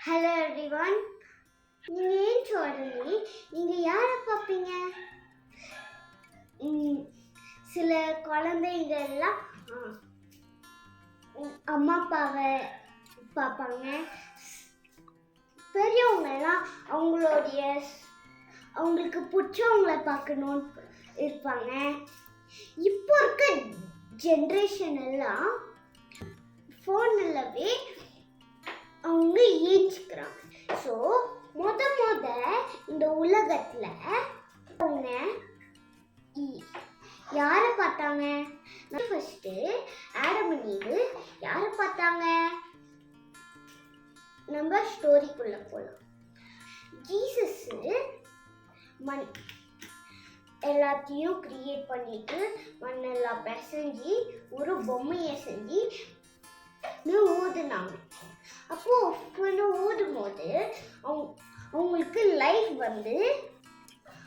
Hello everyone. நீங்கள் ஏன் உடனே நீங்கள் யாரை பார்ப்பீங்க? சில குழந்தைங்கள்லாம் அம்மா அப்பாவை பார்ப்பாங்க. பெரியவங்கெல்லாம் அவங்களுக்கு பிடிச்சவங்கள பார்க்கணுன்னு இருப்பாங்க. இப்போ இருக்க ஜென்ரேஷன் எல்லாம் ஃபோன்லவே அவங்க ஏஞ்சிக்கிறாங்க. ஸோ இந்த உலகத்தில் அவங்க யாரை பார்த்தாங்க? ஃபர்ஸ்ட்டு ஆடம் அண்ட் ஈவ் யாரை பார்த்தாங்க? நம்ம ஸ்டோரிக்குள்ள போகலாம். ஜீசஸ் எல்லாத்தையும் கிரியேட் பண்ணிட்டு மண்ணெல்லாம் பிசைஞ்சி ஒரு பொம்மையை செஞ்சு ஊதுனாங்க. அப்போ ஊதும் போது அவங்களுக்கு லைஃப்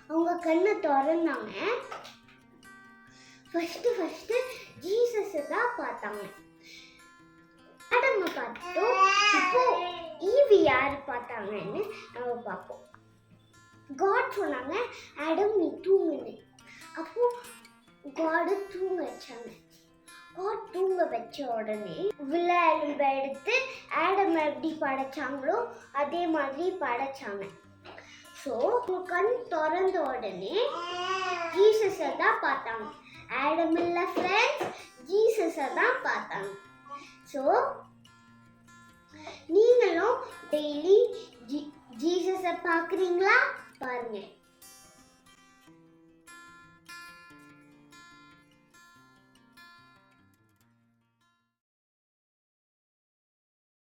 அவங்க கண்ணை திறந்தாங்க. ஃபர்ஸ்ட் ஜீசஸை தான் பார்த்தாங்க. ஆடமை பார்த்துட்டோம். இப்போ ஈவி யார் பார்த்தாங்கன்னு நம்ம பார்ப்போம். காட் சொன்னாங்க, ஆடம் நீ தூங்குன்னு. அப்போ காடு தூங்க வச்சாங்க. காட் தூங்க வச்ச உடனே விழா எலும்பை எடுத்து ஆடம் எப்படி படைச்சாங்களோ அதே மாதிரி படைச்சாங்க. ஸோ கண் திறந்த உடனே ஜீசஸை தான் பார்த்தாங்க. ஆடம் இல்லை ஃப்ரெண்ட்ஸ், ஜீசஸை தான் பார்த்தாங்க. ஸோ நீங்களும் டெய்லி ஜீசஸை பார்க்குறீங்களா? பாருங்க.